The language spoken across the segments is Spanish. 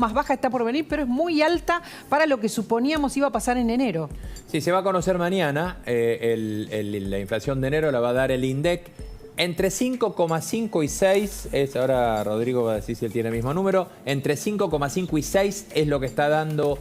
más baja está por venir, pero es muy alta para lo que suponíamos iba a pasar en enero. Sí, se va a conocer mañana. La inflación de enero la va a dar el INDEC. Entre 5,5 y 6, ahora Rodrigo va a decir si él tiene el mismo número, entre 5,5 y 6 es lo que está dando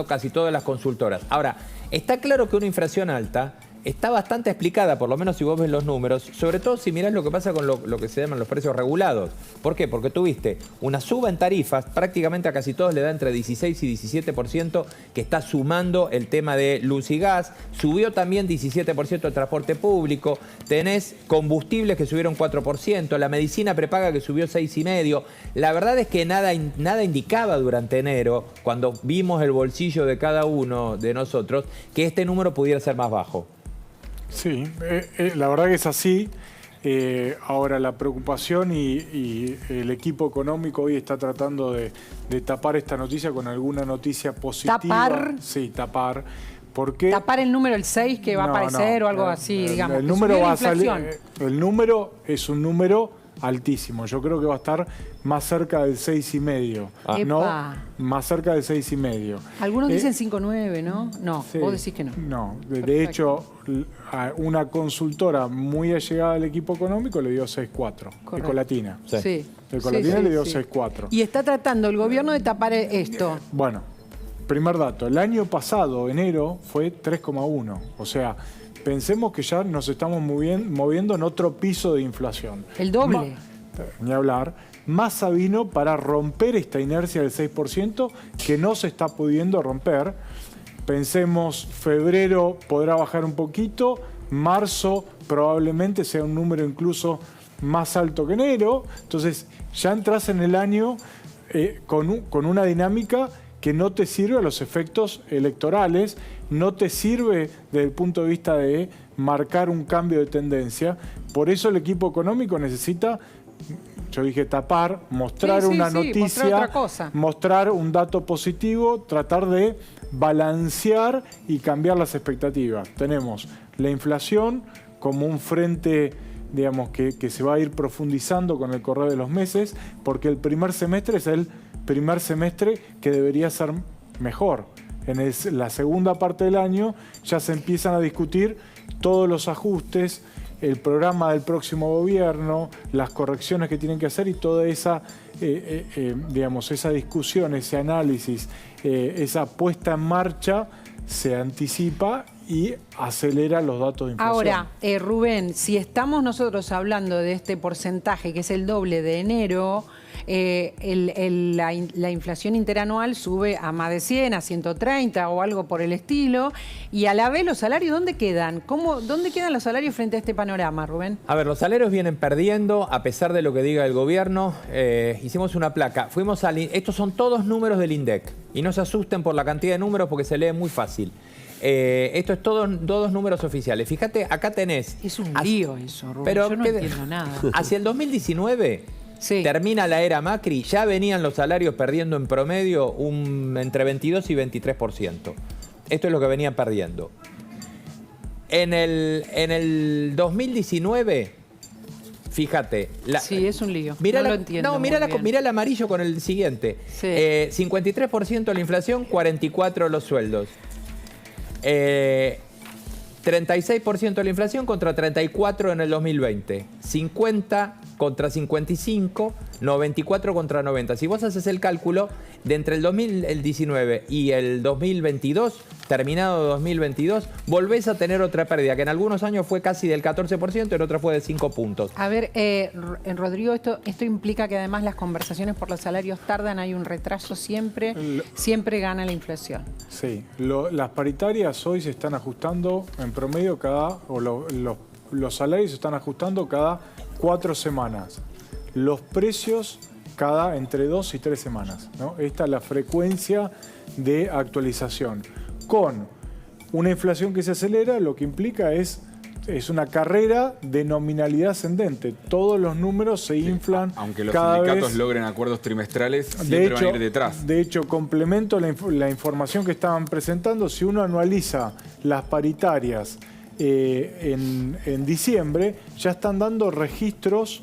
casi todas las consultoras. Ahora, está claro que una inflación alta está bastante explicada, por lo menos si vos ves los números, sobre todo si mirás lo que pasa con lo que se llaman los precios regulados. ¿Por qué? Porque tuviste una suba en tarifas, prácticamente a casi todos le da entre 16 y 17%, que está sumando el tema de luz y gas. Subió también 17% el transporte público, tenés combustibles que subieron 4%, la medicina prepaga que subió 6,5%. La verdad es que nada indicaba durante enero, cuando vimos el bolsillo de cada uno de nosotros, que este número pudiera ser más bajo. Sí, la verdad que es así. Ahora la preocupación y el equipo económico hoy está tratando de tapar esta noticia con alguna noticia positiva. ¿Tapar? Sí, tapar. ¿Por qué? Tapar el número el 6 que va a aparecer o algo así, digamos. El número va a salir. El número es un número altísimo. Yo creo que va a estar más cerca del 6,5. ¿No? Más cerca del 6,5. Algunos dicen 5,9, ¿no? No, sí, vos decís que no. No, de hecho, una consultora muy allegada al equipo económico le dio 6,4. Ecolatina. Sí. Ecolatina le dio 6,4. Y está tratando el gobierno de tapar esto. Bueno, primer dato. El año pasado, enero, fue 3,1. O sea, pensemos que ya nos estamos moviendo en otro piso de inflación. El doble. Ni hablar. Massa vino para romper esta inercia del 6% que no se está pudiendo romper. Pensemos, febrero podrá bajar un poquito, marzo probablemente sea un número incluso más alto que enero. Entonces ya entras en el año con una dinámica que no te sirve a los efectos electorales, no te sirve desde el punto de vista de marcar un cambio de tendencia. Por eso el equipo económico necesita, yo dije tapar, mostrar una noticia, mostrar otra cosa, mostrar un dato positivo, tratar de balancear y cambiar las expectativas. Tenemos la inflación como un frente, digamos, que se va a ir profundizando con el correr de los meses, porque el primer semestre es el primer semestre que debería ser mejor. En la segunda parte del año ya se empiezan a discutir todos los ajustes, el programa del próximo gobierno, las correcciones que tienen que hacer y toda esa, digamos, esa discusión, ese análisis, esa puesta en marcha se anticipa y acelera los datos de inflación. Ahora, Rubén, si estamos nosotros hablando de este porcentaje que es el doble de enero, la inflación interanual sube a más de 100, a 130 o algo por el estilo, y a la vez los salarios, ¿dónde quedan? ¿Dónde quedan los salarios frente a este panorama, Rubén? A ver, los salarios vienen perdiendo a pesar de lo que diga el gobierno. Hicimos una placa, estos son todos números del INDEC, y no se asusten por la cantidad de números porque se lee muy fácil. Esto es todos números oficiales. Fíjate, acá tenés... Es un lío eso, Rubén, pero yo no entiendo nada. Hacia el 2019... Sí. Termina la era Macri, ya venían los salarios perdiendo en promedio entre 22 y 23%. Esto es lo que venían perdiendo. En el 2019, fíjate... sí, es un lío. Mirá no lo entiendo. No, mirá el amarillo con el siguiente. Sí. 53% la inflación, 44% los sueldos. 36% la inflación contra 34% en el 2020. 50 contra 55, 94 contra 90. Si vos haces el cálculo, de entre el 2019 y el 2022, terminado 2022, volvés a tener otra pérdida, que en algunos años fue casi del 14%, en otros fue de 5 puntos. A ver, Rodrigo, esto implica que además las conversaciones por los salarios tardan, hay un retraso siempre gana la inflación. Sí, las paritarias hoy se están ajustando en promedio los salarios se están ajustando cada 4 semanas. Los precios cada entre 2 y 3 semanas, ¿no? Esta es la frecuencia de actualización. Con una inflación que se acelera, lo que implica es una carrera de nominalidad ascendente. Todos los números se inflan. Aunque los sindicatos logren acuerdos trimestrales, siempre van a ir detrás. De hecho, complemento la información que estaban presentando. Si uno anualiza las paritarias en diciembre, ya están dando registros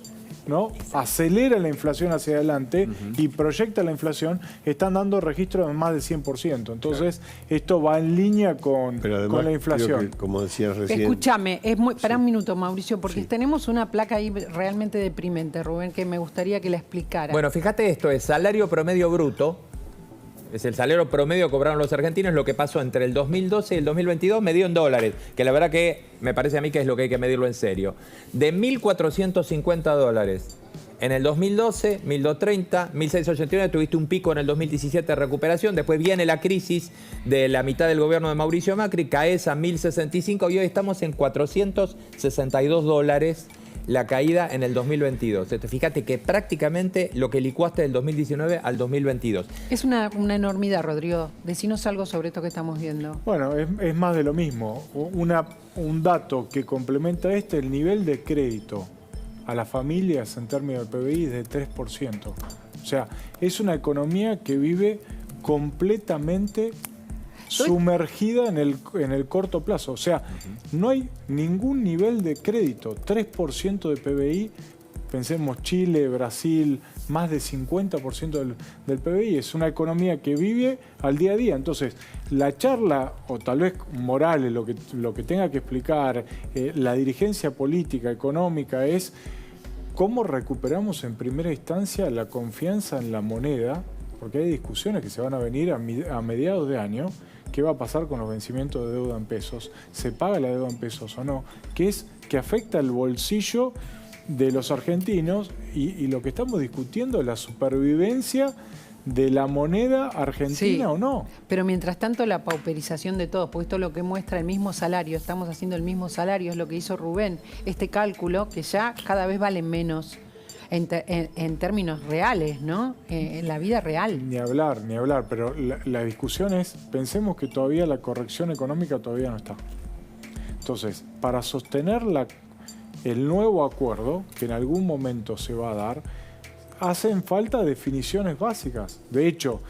¿no? Acelera la inflación hacia adelante y proyecta la inflación, están dando registros de más de 100%. Entonces, esto va en línea con la inflación. Creo que, como decías recién... Escúchame, para un minuto, Mauricio, porque tenemos una placa ahí realmente deprimente, Rubén, que me gustaría que la explicara. Bueno, fíjate esto, es salario promedio bruto. Es el salario promedio que cobraron los argentinos, lo que pasó entre el 2012 y el 2022, medido en dólares, que la verdad que me parece a mí que es lo que hay que medirlo en serio. De 1.450 dólares en el 2012, 1.230, 1.689, tuviste un pico en el 2017 de recuperación, después viene la crisis de la mitad del gobierno de Mauricio Macri, caes a 1.065 y hoy estamos en 462 dólares. La caída en el 2022. Fíjate que prácticamente lo que licuaste del 2019 al 2022. Es una enormidad, Rodrigo. Decinos algo sobre esto que estamos viendo. Bueno, es más de lo mismo. Un dato que complementa el nivel de crédito a las familias en términos del PBI es de 3%. O sea, es una economía que vive completamente sumergida en el corto plazo. O sea, no hay ningún nivel de crédito. 3% de PBI, pensemos Chile, Brasil, más de 50% del PBI. Es una economía que vive al día a día. Entonces, la charla, o tal vez Morales, lo que tenga que explicar, la dirigencia política, económica, es cómo recuperamos en primera instancia la confianza en la moneda, porque hay discusiones que se van a venir a mediados de año. ¿Qué va a pasar con los vencimientos de deuda en pesos? ¿Se paga la deuda en pesos o no? Que afecta el bolsillo de los argentinos y lo que estamos discutiendo es la supervivencia de la moneda argentina o no. Pero mientras tanto la pauperización de todos, porque esto es lo que muestra el mismo salario, estamos haciendo el mismo salario, es lo que hizo Rubén, este cálculo que ya cada vez vale menos. En términos reales, ¿no? En la vida real. Ni hablar, pero la discusión es, pensemos que todavía la corrección económica todavía no está. Entonces, para sostener el nuevo acuerdo, que en algún momento se va a dar, hacen falta definiciones básicas. De hecho,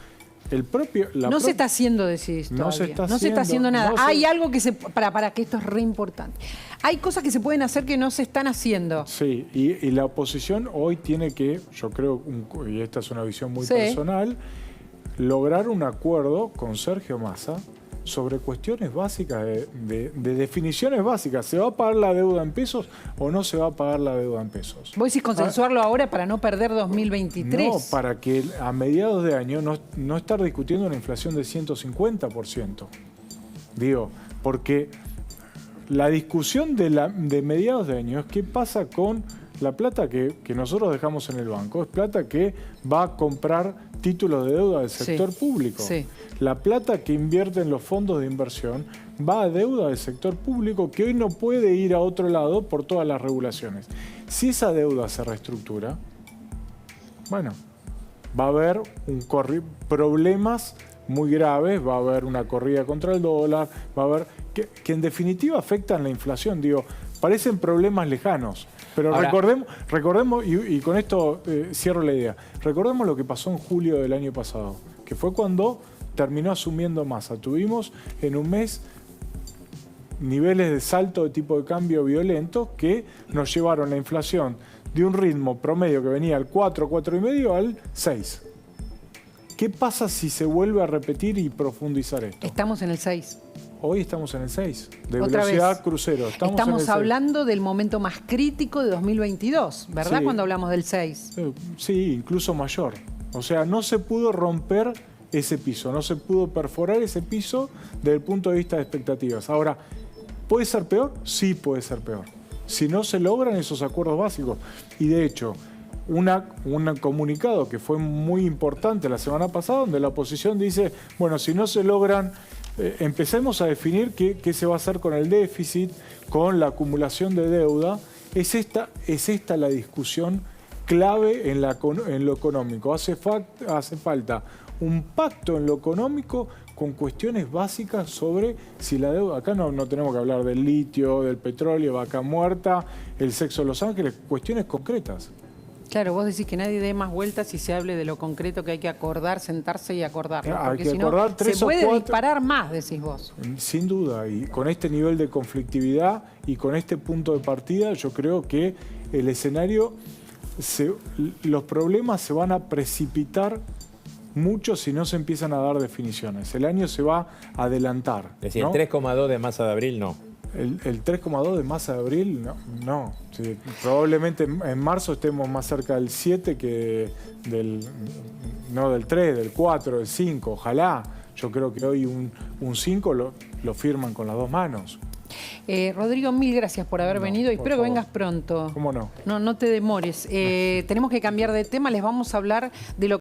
no se está haciendo, decís todavía. No se está haciendo nada. Hay algo que para que esto es re importante. Hay cosas que se pueden hacer que no se están haciendo. Sí, y la oposición hoy tiene que, yo creo, y esta es una visión muy personal, lograr un acuerdo con Sergio Massa sobre cuestiones básicas, de definiciones básicas. ¿Se va a pagar la deuda en pesos o no se va a pagar la deuda en pesos? ¿Vos decís consensuarlo ahora para no perder 2023? No, para que a mediados de año no estar discutiendo una inflación de 150%. Digo, porque la discusión de mediados de año es qué pasa con la plata que nosotros dejamos en el banco. Es plata que va a comprar títulos de deuda del sector público. Sí. La plata que invierte en los fondos de inversión va a deuda del sector público que hoy no puede ir a otro lado por todas las regulaciones. Si esa deuda se reestructura, bueno, va a haber problemas muy graves, va a haber una corrida contra el dólar, va a haber que en definitiva afectan la inflación. Digo, parecen problemas lejanos. Pero ahora, recordemos y con esto cierro la idea, recordemos lo que pasó en julio del año pasado, que fue cuando terminó asumiendo Massa. Tuvimos en un mes niveles de salto de tipo de cambio violentos que nos llevaron la inflación de un ritmo promedio que venía al 4, 4,5 al 6. ¿Qué pasa si se vuelve a repetir y profundizar esto? Estamos en el 6. Hoy estamos en el 6, de velocidad crucero. Estamos hablando del momento más crítico de 2022, ¿verdad? Sí. Cuando hablamos del 6. Sí, incluso mayor. O sea, no se pudo romper ese piso, no se pudo perforar ese piso desde el punto de vista de expectativas. Ahora, ¿puede ser peor? Sí puede ser peor. Si no se logran esos acuerdos básicos. Y de hecho, un comunicado que fue muy importante la semana pasada, donde la oposición dice, bueno, si no se logran... empecemos a definir qué se va a hacer con el déficit, con la acumulación de deuda. Es esta la discusión clave en lo económico. Hace falta un pacto en lo económico con cuestiones básicas sobre si la deuda... Acá no tenemos que hablar del litio, del petróleo, vaca muerta, el sexo de Los Ángeles, cuestiones concretas. Claro, vos decís que nadie dé más vueltas y se hable de lo concreto que hay que acordar, sentarse y acordarlo. Porque si no, se puede disparar más, decís vos. Sin duda, y con este nivel de conflictividad y con este punto de partida, yo creo que el escenario, los problemas se van a precipitar mucho si no se empiezan a dar definiciones. El año se va a adelantar. Es decir, ¿no? el 3,2 de masa de abril no. El 3,2 de masa de abril, no. Sí, probablemente en marzo estemos más cerca del 7 que no del 3, del 4, del 5. Ojalá. Yo creo que hoy un 5 lo firman con las dos manos. Rodrigo, mil gracias por haber venido y por espero que favor. vengas pronto. ¿Cómo no? No te demores. Tenemos que cambiar de tema, les vamos a hablar de lo